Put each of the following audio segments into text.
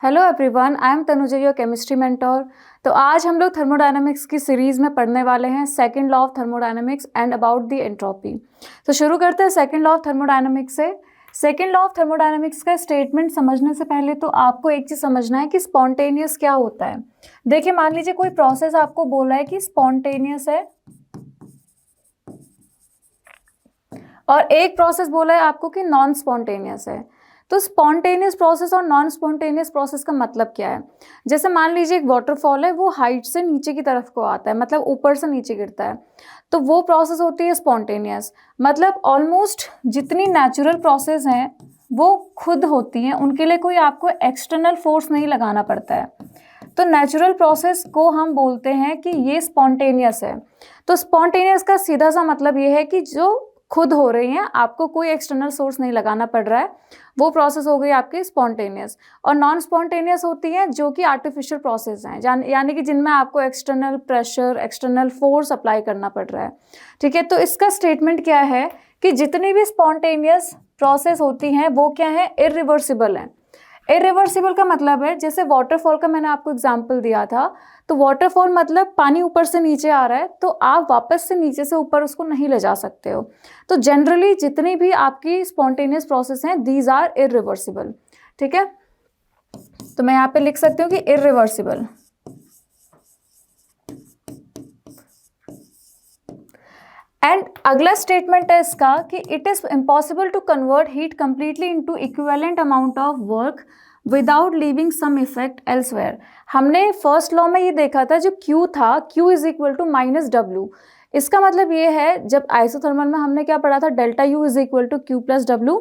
Hello everyone, I am Tanuja, your chemistry mentor. तो आज हम लोग थर्मोडायनामिक्स की सीरीज़ में पढ़ने वाले हैं second law of thermodynamics and about the entropy. तो शुरू करते हैं सेकंड लॉ ऑफ थर्मोडायनामिक्स से। सेकंड लॉ ऑफ थर्मोडायनामिक्स का स्टेटमेंट समझने से पहले तो आपको एक चीज़ समझना है कि स्पॉन्टेनियस क्या होता है। देखिए, मान लीजिए कोई प्रोसेस आपको बोला है कि स्पॉन्टेनियस है और एक प्रोसेस बोला है आपको कि नॉन स्पॉन्टेनियस है। तो स्पॉन्टेनियस प्रोसेस और नॉन स्पॉन्टेनियस प्रोसेस का मतलब क्या है? जैसे मान लीजिए एक वाटरफॉल है, वो हाइट से नीचे की तरफ को आता है, मतलब ऊपर से नीचे गिरता है, तो वो प्रोसेस होती है स्पॉन्टेनियस। मतलब ऑलमोस्ट जितनी नेचुरल प्रोसेस हैं वो खुद होती हैं, उनके लिए कोई आपको एक्सटर्नल फोर्स नहीं लगाना पड़ता है। तो नेचुरल प्रोसेस को हम बोलते हैं कि ये स्पॉन्टेनियस है। तो स्पॉन्टेनियस का सीधा सा मतलब ये है कि जो खुद हो रही हैं, आपको कोई एक्सटर्नल सोर्स नहीं लगाना पड़ रहा है, वो प्रोसेस हो गई आपकी स्पॉन्टेनियस। और नॉन स्पॉन्टेनियस होती हैं जो कि आर्टिफिशियल प्रोसेस हैं, यानी कि जिनमें आपको external pressure, external force apply करना पड़ रहा है। ठीक है, तो इसका स्टेटमेंट क्या है कि जितनी भी स्पॉन्टेनियस प्रोसेस होती हैं वो क्या है, इरिवर्सिबल हैं। इरिवर्सिबल का मतलब है, जैसे वाटरफॉल का मैंने आपको एग्जांपल दिया था, तो वाटरफॉल मतलब पानी ऊपर से नीचे आ रहा है, तो आप वापस से नीचे से ऊपर उसको नहीं ले जा सकते हो। तो जनरली जितनी भी आपकी स्पॉन्टेनियस प्रोसेस हैं, दीज आर इरिवर्सिबल। ठीक है, तो मैं यहाँ पे लिख सकती हूँ कि इरिवर्सिबल। एंड अगला स्टेटमेंट है इसका कि it is impossible to convert heat completely into equivalent amount of work without leaving some effect elsewhere. हमने फर्स्ट लॉ में ये देखा था, जो Q था, Q is equal to minus W. इसका मतलब ये है, जब आइसोथर्मल में हमने क्या पढ़ा था, delta U is equal to Q plus W,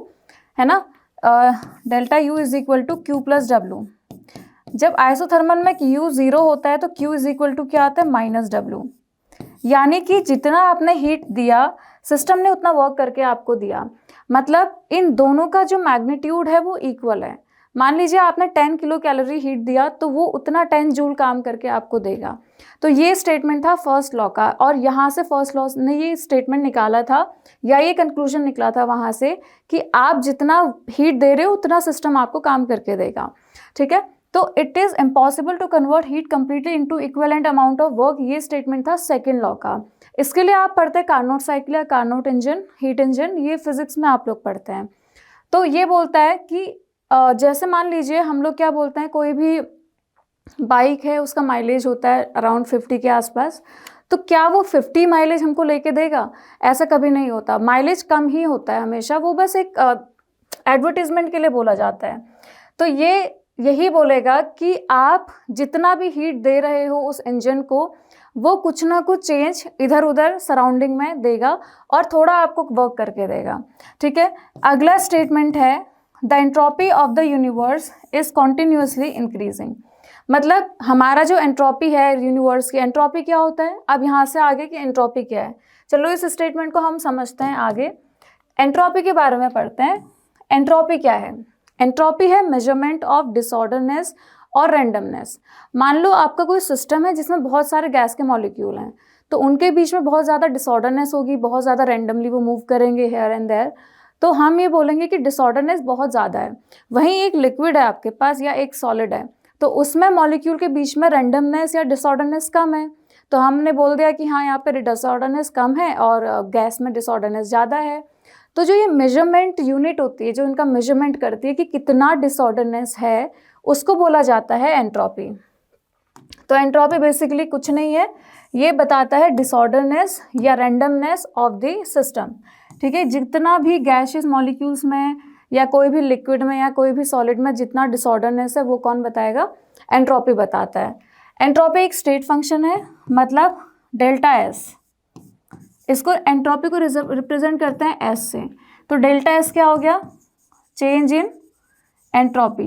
है ना। Delta U is equal to Q plus W. जब आइसोथर्मल में U जीरो होता है तो Q इज इक्वल टू क्या आता है, माइनस डब्ल्यू। यानी कि जितना आपने हीट दिया, सिस्टम ने उतना वर्क करके आपको दिया। मतलब इन दोनों का जो मैग्नीट्यूड है वो इक्वल है। मान लीजिए आपने 10 किलो कैलोरी हीट दिया, तो वो उतना 10 जूल काम करके आपको देगा। तो ये स्टेटमेंट था फर्स्ट लॉ का, और यहाँ से फर्स्ट लॉ ने ये स्टेटमेंट निकाला था, या ये कंक्लूजन निकला था वहाँ से, कि आप जितना हीट दे रहे हो उतना सिस्टम आपको काम करके देगा। ठीक है, तो it is impossible to convert heat completely into equivalent amount of work, ये स्टेटमेंट था सेकंड लॉ का। इसके लिए आप पढ़ते हैं कार्नोट साइकिल या कार्नोट इंजन, हीट इंजन, ये फिजिक्स में आप लोग पढ़ते हैं। तो ये बोलता है कि जैसे मान लीजिए हम लोग क्या बोलते हैं, कोई भी बाइक है, उसका माइलेज होता है अराउंड 50 के आसपास, तो क्या वो 50 माइलेज हमको लेके देगा? ऐसा कभी नहीं होता, माइलेज कम ही होता है हमेशा, वो बस एक एडवर्टीजमेंट के लिए बोला जाता है। तो ये यही बोलेगा कि आप जितना भी हीट दे रहे हो उस इंजन को, वो कुछ ना कुछ चेंज इधर उधर सराउंडिंग में देगा और थोड़ा आपको वर्क करके देगा। ठीक है, अगला स्टेटमेंट है, the entropy of the universe is continuously increasing. मतलब हमारा जो एंट्रोपी है यूनिवर्स की, एंट्रोपी क्या होता है, अब यहाँ से आगे की एंट्रोपी क्या है, चलो इस स्टेटमेंट को हम समझते हैं आगे। एंट्रोपी के बारे में पढ़ते हैं। एंट्रोपी क्या है? एंट्रोपी है मेजरमेंट ऑफ डिसऑर्डरनेस और रैंडमनेस। मान लो आपका कोई सिस्टम है जिसमें बहुत सारे गैस के मॉलिक्यूल हैं, तो उनके बीच में बहुत ज़्यादा डिसऑर्डरनेस होगी, बहुत ज़्यादा रैंडमली वो मूव करेंगे हेयर एंड देयर, तो हम ये बोलेंगे कि डिसऑर्डरनेस बहुत ज़्यादा है। वहीं एक लिक्विड है आपके पास या एक सॉलिड है, तो उसमें मॉलिक्यूल के बीच में रैंडमनेस या डिसऑर्डरनेस कम है, तो हमने बोल दिया कि हाँ यहाँ पे डिसऑर्डरनेस कम है और गैस में डिसऑर्डरनेस ज़्यादा है। तो जो ये मेजरमेंट यूनिट होती है, जो इनका मेजरमेंट करती है कि कितना डिसऑर्डरनेस है, उसको बोला जाता है एंट्रोपी। तो एंट्रोपी बेसिकली कुछ नहीं है, ये बताता है डिसऑर्डरनेस या रैंडमनेस ऑफ द सिस्टम। ठीक है, जितना भी गैसियस मॉलिक्यूल्स में या कोई भी लिक्विड में या कोई भी सॉलिड में जितना डिसऑर्डरनेस है, वो कौन बताएगा? एंट्रोपी बताता है। एंट्रोपी एक स्टेट फंक्शन है, मतलब डेल्टा एस, इसको एंट्रोपी को रिप्रेजेंट करते हैं एस से। तो डेल्टा एस क्या हो गया? Change in entropy.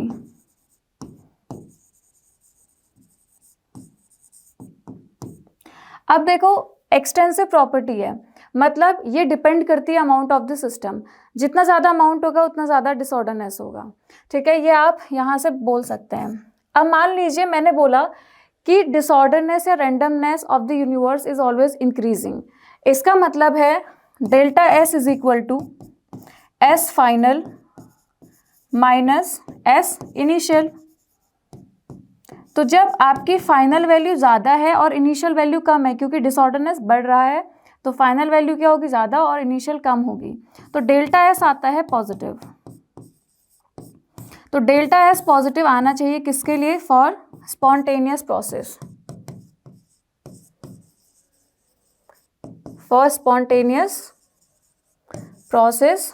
अब देखो, एक्सटेंसिव प्रॉपर्टी है, मतलब ये डिपेंड करती है अमाउंट ऑफ द सिस्टम। जितना ज़्यादा अमाउंट होगा उतना ज़्यादा डिसऑर्डरनेस होगा। ठीक है, ये आप यहाँ से बोल सकते हैं। अब मान लीजिए मैंने बोला कि डिसऑर्डरनेस या randomness of the universe is always increasing. इसका मतलब है delta S is equal to S final minus S initial. तो जब आपकी फाइनल वैल्यू ज़्यादा है और इनिशियल वैल्यू कम है, क्योंकि डिसऑर्डरनेस बढ़ रहा है, तो फाइनल वैल्यू क्या होगी, ज़्यादा और इनिशियल कम होगी, तो डेल्टा एस आता है पॉजिटिव। तो डेल्टा एस पॉजिटिव आना चाहिए किसके लिए, for spontaneous process, for spontaneous process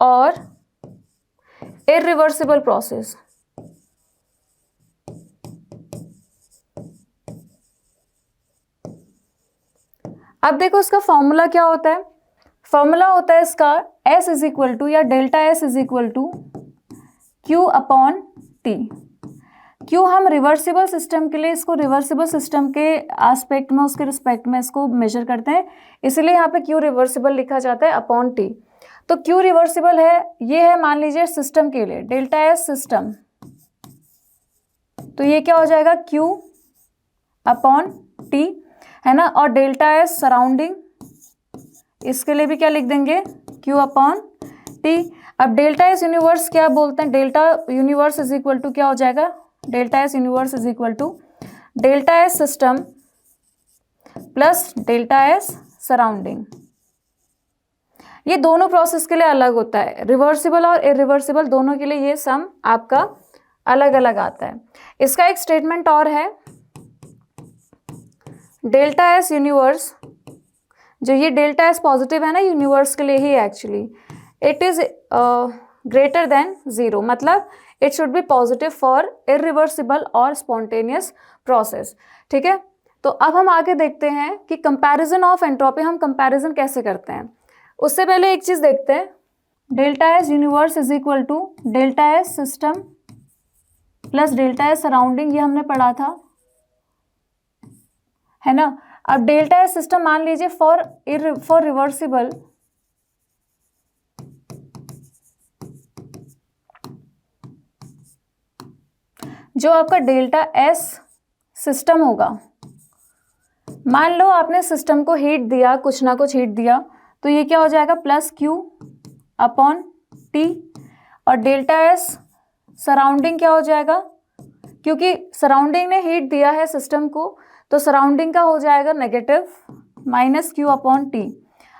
और इरिवर्सिबल प्रोसेस। अब देखो इसका फॉर्मूला क्या होता है, फॉर्मूला होता है इसका S इज इक्वल टू, या delta S is equal to Q upon T। क्यों हम रिवर्सिबल सिस्टम के लिए इसको रिवर्सिबल सिस्टम के एस्पेक्ट में, उसके रिस्पेक्ट में इसको मेजर करते हैं, इसलिए यहाँ पे Q रिवर्सिबल लिखा जाता है अपॉन T। तो Q रिवर्सिबल है, ये है मान लीजिए सिस्टम के लिए डेल्टा S सिस्टम, तो ये क्या हो जाएगा Q अपॉन T, है ना, और डेल्टा S सराउंडिंग, इसके लिए भी क्या लिख देंगे, Q अपॉन T। अब डेल्टा S यूनिवर्स क्या बोलते हैं, delta universe is equal to क्या हो जाएगा, delta S universe is equal to delta S system plus delta S surrounding. ये दोनों प्रोसेस के लिए अलग होता है, रिवर्सिबल और इरिवर्सिबल दोनों के लिए ये सम आपका अलग अलग आता है। इसका एक स्टेटमेंट और है, डेल्टा S यूनिवर्स, जो ये डेल्टा S पॉजिटिव है ना यूनिवर्स के लिए ही actually, it is greater than zero, मतलब it should be positive for irreversible और स्पॉन्टेनियस प्रोसेस। ठीक है, तो अब हम आगे देखते हैं कि कंपैरिजन ऑफ एंट्रोपी, हम कंपैरिजन कैसे करते हैं। उससे पहले एक चीज देखते हैं, delta S universe is equal to delta S system plus delta S surrounding, ये हमने पढ़ा था, है ना। अब डेल्टा S सिस्टम मान लीजिए फॉर रिवर्सिबल, जो आपका डेल्टा S सिस्टम होगा, मान लो आपने सिस्टम को हीट दिया, कुछ ना कुछ हीट दिया, तो ये क्या हो जाएगा प्लस Q अपॉन T, और डेल्टा S सराउंडिंग क्या हो जाएगा, क्योंकि सराउंडिंग ने हीट दिया है सिस्टम को, तो सराउंडिंग का हो जाएगा negative minus Q upon T।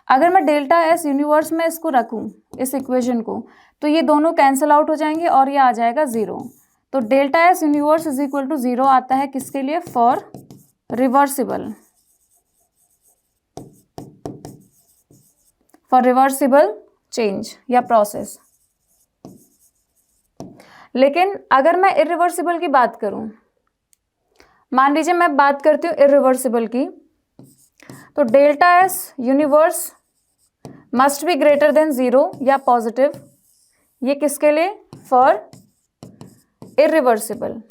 अगर मैं डेल्टा S यूनिवर्स में इसको रखूं, इस इक्वेशन को, तो ये दोनों कैंसिल आउट हो जाएंगे और ये आ जाएगा जीरो। तो delta S universe is equal to zero आता है किसके लिए, for reversible, for reversible change या प्रोसेस। लेकिन अगर मैं इरिवर्सिबल की बात करूं, मान लीजिए मैं बात करती हूँ इरिवर्सिबल की, तो delta S universe must be greater than zero या पॉजिटिव, ये किसके लिए, फॉर इरिवर्सिबल।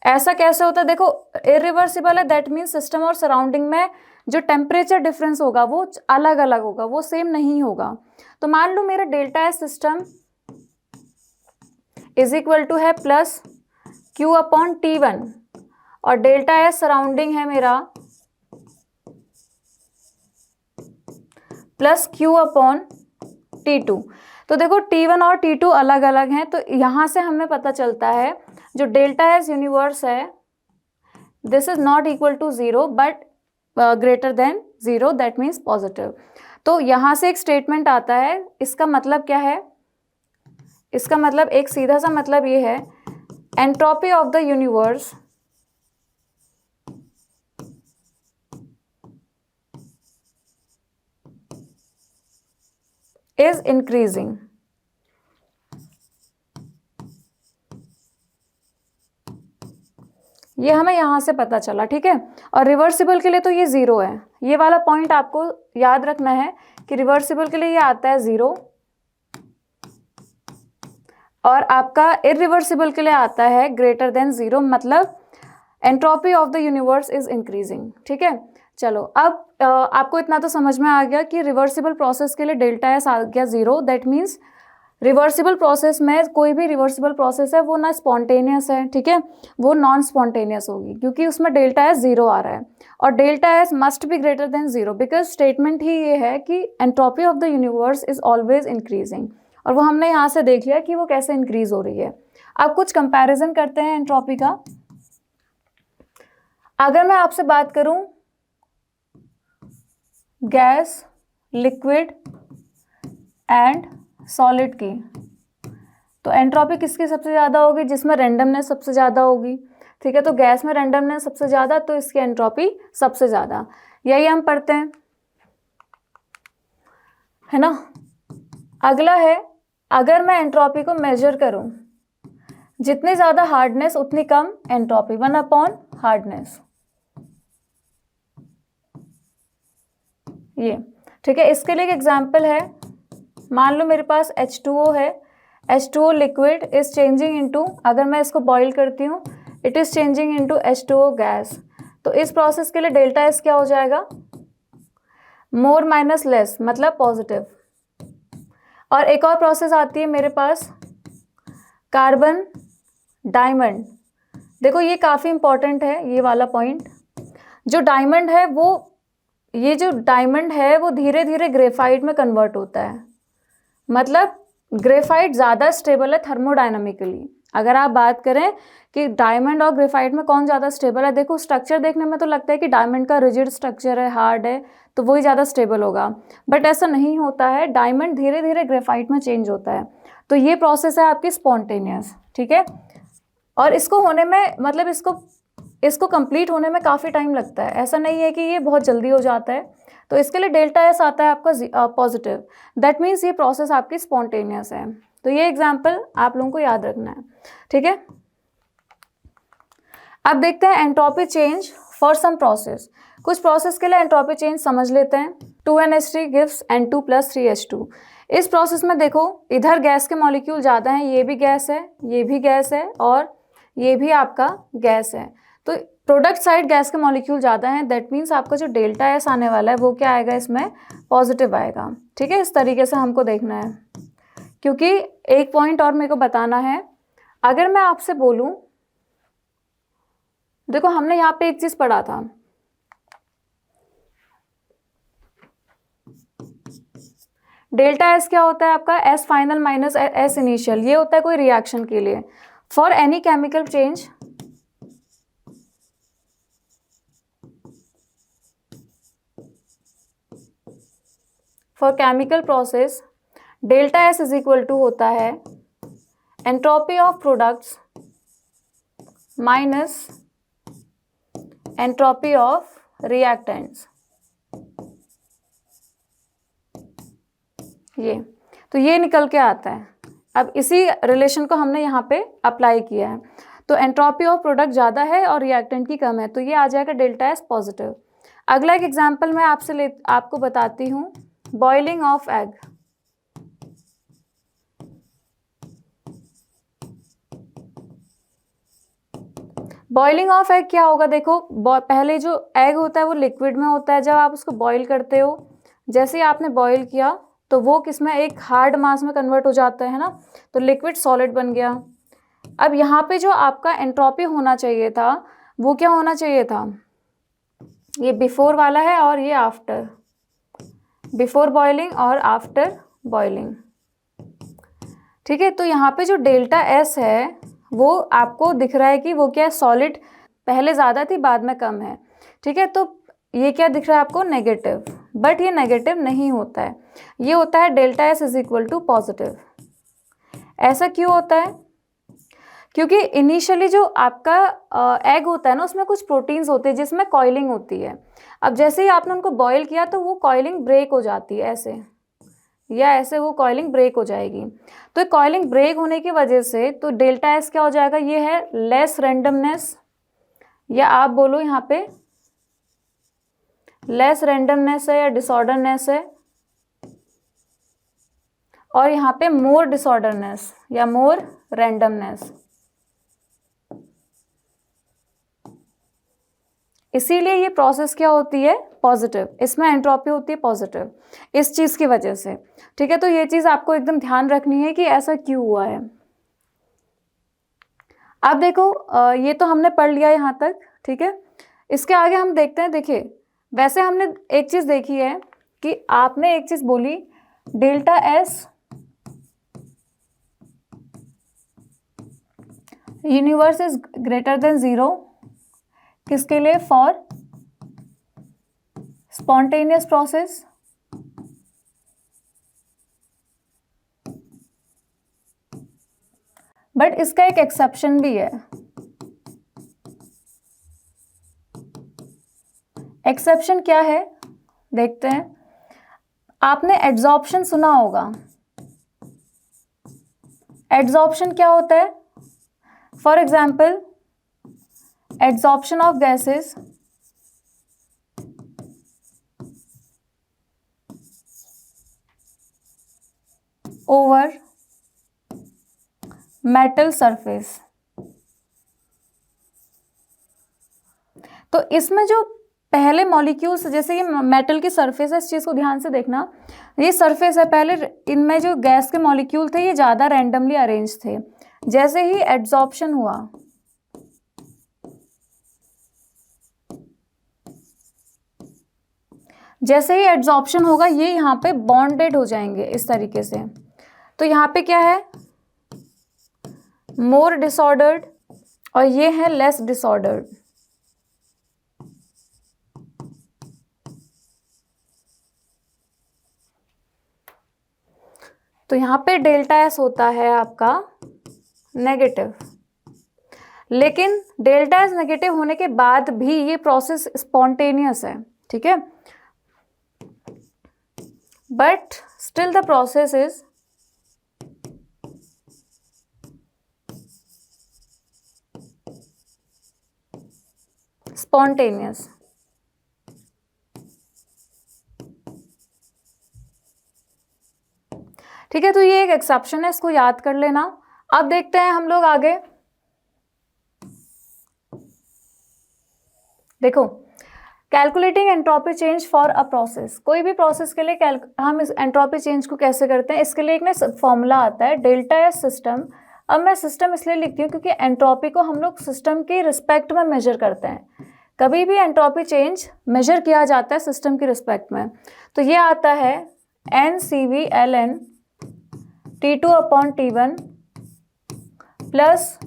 ऐसा कैसे होता है, देखो इरिवर्सिबल है, दैट मीन्स सिस्टम और सराउंडिंग में जो टेम्परेचर डिफरेंस होगा वो अलग अलग होगा, वो सेम नहीं होगा। तो मान लो मेरा delta S system is equal to है प्लस Q अपॉन T1, और डेल्टा S सराउंडिंग है मेरा प्लस Q अपॉन T2। तो देखो T1 और T2 अलग अलग हैं, तो यहाँ से हमें पता चलता है जो डेल्टा S यूनिवर्स है, this is not equal to zero but greater than zero, that means positive. तो यहाँ से एक स्टेटमेंट आता है, इसका मतलब क्या है, इसका मतलब एक सीधा सा मतलब ये है, entropy of the universe is increasing. ये हमें यहां से पता चला, ठीक है। और रिवर्सिबल के लिए तो ये जीरो है, ये वाला पॉइंट आपको याद रखना है कि रिवर्सिबल के लिए ये आता है जीरो, और आपका इरिवर्सिबल के लिए आता है ग्रेटर देन जीरो, मतलब entropy of the universe is increasing. ठीक है, चलो अब आपको इतना तो समझ में आ गया कि रिवर्सिबल प्रोसेस के लिए डेल्टा एस आ गया zero, that means reversible process में कोई भी रिवर्सिबल प्रोसेस है वो ना स्पॉन्टेनियस है, ठीक है, वो नॉन स्पॉन्टेनियस होगी क्योंकि उसमें डेल्टा एस जीरो आ रहा है, और delta S must be greater than zero because statement ही ये है कि entropy of the universe is always increasing, और वो हमने यहाँ से देख लिया कि वो कैसे इंक्रीज हो रही है। अब कुछ कंपैरिजन करते हैं एंट्रोपी का। अगर मैं आपसे बात करूं गैस, लिक्विड एंड सॉलिड की, तो एंट्रोपी किसकी सबसे ज़्यादा होगी? जिसमें रेंडमनेस सबसे ज़्यादा होगी। ठीक है, तो गैस में रेंडमनेस सबसे ज़्यादा, तो इसकी एंट्रोपी सबसे ज़्यादा। यही हम पढ़ते हैं, है ना। अगला है, अगर मैं एंट्रोपी को मेजर करूं, जितनी ज़्यादा हार्डनेस उतनी कम एंट्रोपी, 1 हार्डनेस। ये ठीक है। इसके लिए एक एग्जाम्पल है, मान लो मेरे पास H2O है, H2O liquid is changing into, अगर मैं इसको बॉईल करती हूँ, it is changing into H2O gas. तो इस प्रोसेस के लिए डेल्टा एस क्या हो जाएगा? मोर माइनस लेस, मतलब पॉजिटिव। और एक और प्रोसेस आती है मेरे पास, कार्बन डायमंड। देखो ये काफ़ी इंपॉर्टेंट है ये वाला पॉइंट। जो डायमंड है वो, ये जो डायमंड है वो धीरे धीरे ग्रेफाइट में कन्वर्ट होता है। मतलब ग्रेफाइट ज़्यादा स्टेबल है थर्मोडायनामिकली। अगर आप बात करें कि डायमंड और ग्रेफाइट में कौन ज़्यादा स्टेबल है, देखो स्ट्रक्चर देखने में तो लगता है कि डायमंड का रिजिड स्ट्रक्चर है, हार्ड है, तो वही ज़्यादा स्टेबल होगा, बट ऐसा नहीं होता है। डायमंड धीरे धीरे ग्रेफाइट में चेंज होता है। तो ये प्रोसेस है आपकी स्पॉन्टेनियस, ठीक है। और इसको होने में, मतलब इसको कंप्लीट होने में काफ़ी टाइम लगता है, ऐसा नहीं है कि ये बहुत जल्दी हो जाता है। तो इसके लिए डेल्टा एस आता है आपका पॉजिटिव, दैट मीन्स ये प्रोसेस आपकी स्पॉन्टेनियस है। तो ये एग्जाम्पल आप लोगों को याद रखना है, ठीक है। अब देखते हैं entropy change for some process. कुछ प्रोसेस के लिए एंट्रोपी चेंज समझ लेते हैं। 2NH3 gives N2 + 3H2। इस प्रोसेस में देखो इधर गैस के मॉलिक्यूल ज़्यादा हैं, ये भी गैस है, ये भी गैस है, और ये भी आपका गैस है। तो प्रोडक्ट साइड गैस के मॉलिक्यूल ज़्यादा हैं, दैट मीन्स आपका जो डेल्टा एस आने वाला है वो क्या आएगा? इसमें पॉजिटिव आएगा, ठीक है। इस तरीके से हमको देखना है, क्योंकि एक पॉइंट और मेरे को बताना है। अगर मैं आपसे बोलूं, देखो हमने यहाँ पे एक चीज़ पढ़ा था, डेल्टा एस क्या होता है आपका? S final minus S initial. ये होता है कोई रिएक्शन के लिए। For any chemical change, for chemical process, delta S is equal to होता है entropy of products minus entropy of reactants. ये तो ये निकल के आता है। अब इसी रिलेशन को हमने यहाँ पे अप्लाई किया है। तो एंट्रोपी ऑफ प्रोडक्ट ज़्यादा है और रिएक्टेंट की कम है, तो ये आ जाएगा डेल्टा एस पॉजिटिव। अगला एक एग्जांपल मैं आपको बताती हूँ, boiling of egg. Boiling of egg क्या होगा? देखो पहले जो एग होता है वो लिक्विड में होता है, जब आप उसको बॉईल करते हो, जैसे ही आपने बॉईल किया तो वो किसमें? एक हार्ड मास में कन्वर्ट हो जाता है ना, तो लिक्विड सॉलिड बन गया। अब यहाँ पे जो आपका एंट्रोपी होना चाहिए था वो क्या होना चाहिए था? ये बिफोर वाला है और ये आफ्टर, बिफोर बॉइलिंग और आफ्टर बॉइलिंग, ठीक है। तो यहाँ पे जो डेल्टा एस है वो आपको दिख रहा है कि वो क्या है? सॉलिड पहले ज़्यादा थी, बाद में कम है, ठीक है। तो ये क्या दिख रहा है आपको? नेगेटिव, बट ये नेगेटिव नहीं होता है, ये होता है delta S is equal to positive. ऐसा क्यों होता है? क्योंकि इनिशियली जो आपका एग होता है ना, उसमें कुछ प्रोटीन्स होते हैं जिसमें कॉइलिंग होती है। अब जैसे ही आपने उनको बॉईल किया तो वो कॉइलिंग ब्रेक हो जाती है, ऐसे या ऐसे वो कॉइलिंग ब्रेक हो जाएगी। तो कॉइलिंग ब्रेक होने की वजह से तो डेल्टा एस क्या हो जाएगा? ये है लेस रेंडमनेस, या आप बोलो यहाँ पे लेस रेंडमनेस है या डिसऑर्डरनेस है, और यहाँ पे मोर डिसऑर्डरनेस या मोर रैंडमनेस। इसीलिए ये प्रोसेस क्या होती है? पॉजिटिव। इसमें एंट्रोपी होती है पॉजिटिव, इस चीज़ की वजह से, ठीक है। तो ये चीज़ आपको एकदम ध्यान रखनी है कि ऐसा क्यों हुआ है। अब देखो ये तो हमने पढ़ लिया यहाँ तक, ठीक है। इसके आगे हम देखते हैं। देखिए वैसे हमने एक चीज़ देखी है कि आपने एक चीज़ बोली, delta S universe is greater than zero किसके लिए? फॉर स्पॉन्टेनियस प्रोसेस, बट इसका एक एक्सेप्शन भी है। एक्सेप्शन क्या है देखते हैं। आपने एड्सॉर्प्शन सुना होगा। एड्सॉर्प्शन क्या होता है? For example, adsorption of gases over metal surface. तो इसमें जो पहले मॉलिक्यूल्स, जैसे ये मेटल की सरफेस है, इस चीज़ को ध्यान से देखना, ये सरफेस है, पहले इनमें जो गैस के मॉलिक्यूल थे ये ज़्यादा रैंडमली अरेंज थे। जैसे ही एड्सॉर्प्शन हुआ, जैसे ही एड्सॉर्प्शन होगा ये यहाँ पे बॉन्डेड हो जाएंगे इस तरीके से। तो यहाँ पे क्या है? मोर डिसऑर्डर्ड, और ये है लेस डिसऑर्डर्ड। तो यहाँ पे डेल्टा एस होता है आपका नेगेटिव, लेकिन डेल्टा एस नेगेटिव होने के बाद भी ये प्रोसेस स्पॉन्टेनियस है, ठीक है, but still the process is spontaneous. ठीक है, तो ये एक एक्सेप्शन है, इसको याद कर लेना। अब देखते हैं हम लोग आगे। देखो, calculating entropy change for a process. कोई भी प्रोसेस के लिए हम इस एंट्रोपी चेंज को कैसे करते हैं, इसके लिए एक ना फॉर्मूला आता है, डेल्टा एस सिस्टम। अब मैं सिस्टम इसलिए लिखती हूँ क्योंकि एंट्रोपी को हम लोग सिस्टम के रिस्पेक्ट में मेजर करते हैं। कभी भी एंट्रोपी चेंज मेजर किया जाता है सिस्टम के रिस्पेक्ट में। तो ये आता है NCV/ln T2 upon T1 plus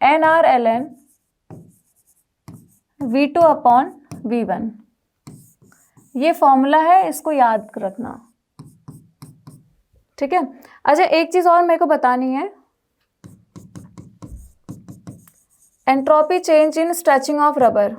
NR/ln V2 upon V1। ये फॉर्मूला है, इसको याद रखना, ठीक है। अच्छा, एक चीज और मेरे को बतानी है, entropy change in stretching of rubber.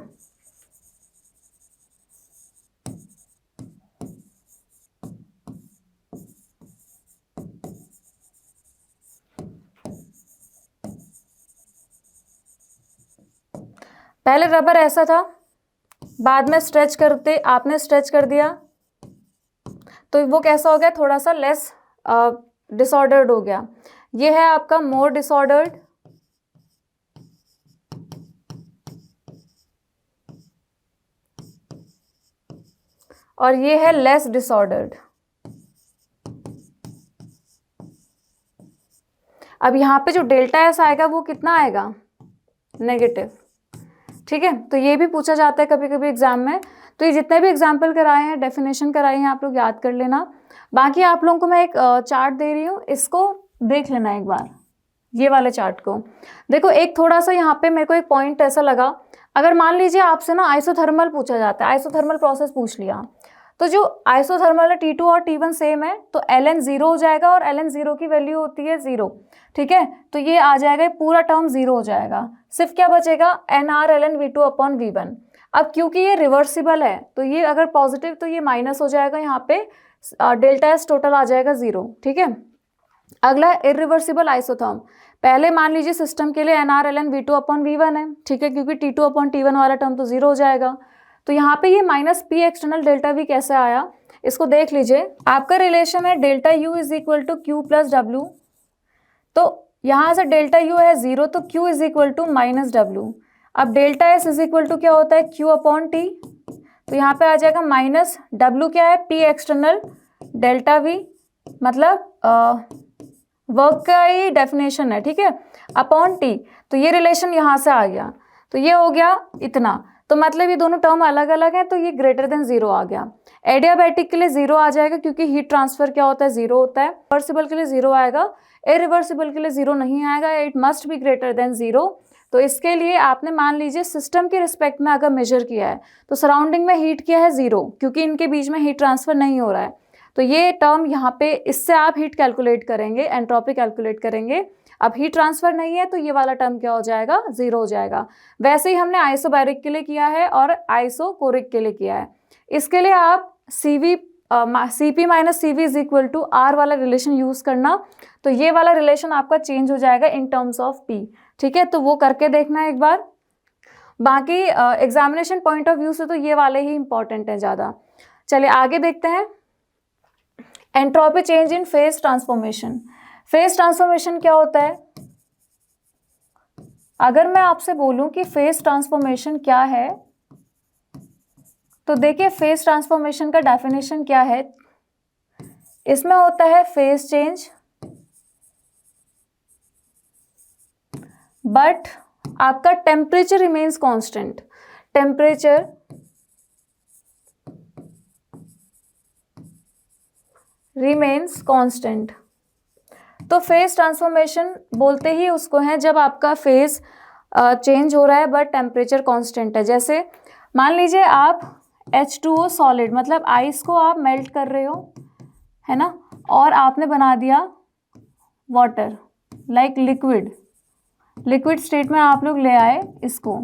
पहले रबर ऐसा था, बाद में स्ट्रेच करते आपने स्ट्रेच कर दिया तो वो कैसा हो गया? थोड़ा सा लेस डिसऑर्डर्ड हो गया। ये है आपका मोर डिसऑर्डर्ड, और ये है लेस डिसऑर्डर्ड। अब यहाँ पे जो डेल्टा एस आएगा वो कितना आएगा? नेगेटिव, ठीक है। तो ये भी पूछा जाता है कभी कभी एग्जाम में। तो ये जितने भी एग्जाम्पल कराए हैं, डेफिनेशन कराई हैं, आप लोग याद कर लेना। बाकी आप लोगों को मैं एक चार्ट दे रही हूँ, इसको देख लेना एक बार, ये वाले चार्ट को देखो। एक थोड़ा सा यहाँ पे मेरे को एक पॉइंट ऐसा लगा, अगर मान लीजिए आपसे ना आइसोथर्मल पूछा जाता है, आइसोथर्मल प्रोसेस पूछ लिया, तो जो आइसोथर्मल है T2 और T1 सेम है, तो ln 0 हो जाएगा, और ln 0 की वैल्यू होती है 0, ठीक है। तो ये आ जाएगा, ये पूरा टर्म 0 हो जाएगा, सिर्फ क्या बचेगा? NR/ln V2 upon V1। अब क्योंकि ये रिवर्सिबल है, तो ये अगर पॉजिटिव तो ये माइनस हो जाएगा, यहाँ पे डेल्टा एस टोटल आ जाएगा 0, ठीक है। अगला इरिवर्सिबल आइसोथर्म। पहले मान लीजिए सिस्टम के लिए NR/ln V2 अपॉन V1 है, ठीक है, क्योंकि T2 अपॉन T1 वाला टर्म तो 0 हो जाएगा। तो यहाँ पे ये minus P external delta V कैसे आया, इसको देख लीजिए। आपका रिलेशन है delta U is equal to Q plus W। तो यहाँ से डेल्टा U है 0, तो Q is equal to minus W। अब delta S is equal to क्या होता है? Q upon T। तो यहाँ पे आ जाएगा माइनस W, क्या है? P एक्सटर्नल डेल्टा V, मतलब वर्क का ही डेफिनेशन है, ठीक है, अपॉन T। तो ये रिलेशन यहाँ से आ गया, तो ये हो गया इतना। तो मतलब ये दोनों टर्म अलग अलग हैं, तो ये ग्रेटर देन 0 आ गया। एडियाबैटिक के लिए 0 आ जाएगा, क्योंकि हीट ट्रांसफर क्या होता है? 0 होता है। रिवर्सिबल के लिए 0 आएगा, इरिवर्सिबल के लिए 0 नहीं आएगा, it must be greater then 0। तो इसके लिए आपने मान लीजिए सिस्टम के रिस्पेक्ट में अगर मेजर किया है तो सराउंडिंग में हीट किया है 0, क्योंकि इनके बीच में हीट ट्रांसफर नहीं हो रहा है। तो ये टर्म यहाँ पे, इससे आप हीट कैलकुलेट करेंगे, एंट्रोपी कैलकुलेट करेंगे। अब हीट ट्रांसफर नहीं है तो ये वाला टर्म क्या हो जाएगा, 0 हो जाएगा। वैसे ही हमने आइसोबैरिक के लिए किया है और आइसोकोरिक के लिए किया है। इसके लिए आप Cp minus Cv is equal to R वाला रिलेशन यूज करना, तो ये वाला रिलेशन आपका चेंज हो जाएगा इन टर्म्स ऑफ P। ठीक है, तो वो करके देखना है एक बार। बाकी एग्जामिनेशन पॉइंट ऑफ व्यू से तो ये वाले ही इंपॉर्टेंट हैं ज़्यादा। चलिए आगे देखते हैं। Entropy change in phase transformation. Phase transformation क्या होता है? अगर मैं आपसे बोलूं कि फेज ट्रांसफॉर्मेशन क्या है, तो देखिए फेज ट्रांसफॉर्मेशन का डेफिनेशन क्या है। इसमें होता है फेज चेंज, बट आपका temperature remains constant. Temperature remains constant. तो फेज ट्रांसफॉर्मेशन बोलते ही उसको है जब आपका फेज चेंज हो रहा है बट टेम्परेचर कांस्टेंट है। जैसे मान लीजिए आप H2O सॉलिड, मतलब आइस को आप मेल्ट कर रहे हो, है ना, और आपने बना दिया water, like liquid. Liquid state में आप लोग ले आए इसको।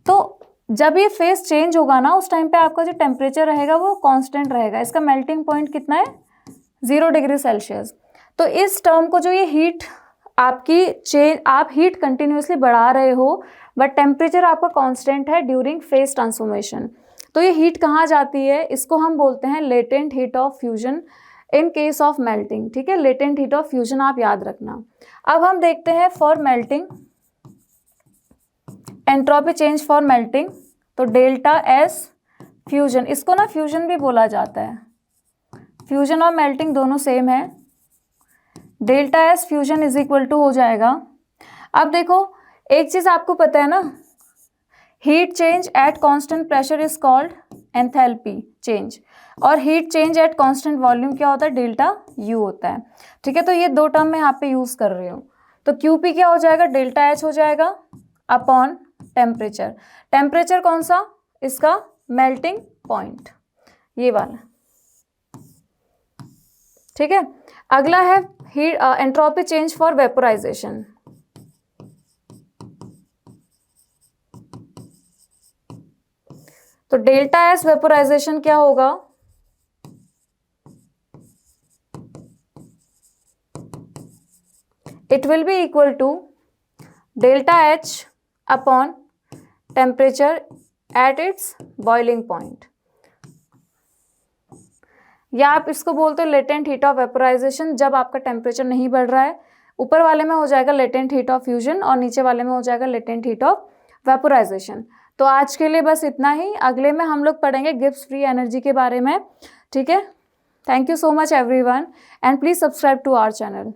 तो जब ये फेज चेंज होगा ना, उस टाइम पे आपका जो टेम्परेचर रहेगा वो कांस्टेंट रहेगा। इसका मेल्टिंग पॉइंट कितना है, 0 डिग्री सेल्सियस। तो इस टर्म को जो ये हीट आपकी चेंज, आप हीट कंटिन्यूसली बढ़ा रहे हो बट टेम्परेचर आपका कांस्टेंट है ड्यूरिंग फेज ट्रांसफॉर्मेशन, तो ये हीट कहाँ जाती है, इसको हम बोलते हैं latent heat of fusion in case of melting. ठीक है, लेटेंट हीट ऑफ फ्यूजन आप याद रखना। अब हम देखते हैं for melting, entropy change for melting. तो डेल्टा एस फ्यूजन, इसको ना फ्यूजन भी बोला जाता है, फ्यूजन और मेल्टिंग दोनों सेम है। Delta S fusion is equal to हो जाएगा। अब देखो एक चीज आपको पता है ना, heat change at constant pressure is called enthalpy change, और heat change at constant volume क्या होता है, डेल्टा यू होता है। ठीक है, तो ये दो टर्म मैं यहाँ पे यूज कर रही हूँ। तो क्यूपी क्या हो जाएगा, डेल्टा एच हो जाएगा अपॉन टेम्परेचर। टेम्परेचर कौन सा, इसका मेल्टिंग पॉइंट, ये वाला। ठीक है, अगला है heat entropy change for vaporisation. तो डेल्टा एस वेपोराइजेशन क्या होगा, it will be equal to delta H upon temperature at its boiling point, या आप इसको बोलते हो लेटेंट हीट ऑफ वेपोराइजेशन। जब आपका टेम्परेचर नहीं बढ़ रहा है, ऊपर वाले में हो जाएगा लेटेंट हीट ऑफ फ्यूजन और नीचे वाले में हो जाएगा लेटेंट हीट ऑफ वेपोराइजेशन। तो आज के लिए बस इतना ही। अगले में हम लोग पढ़ेंगे गिब्स फ्री एनर्जी के बारे में। ठीक है, thank you so much everyone and please subscribe to our channel.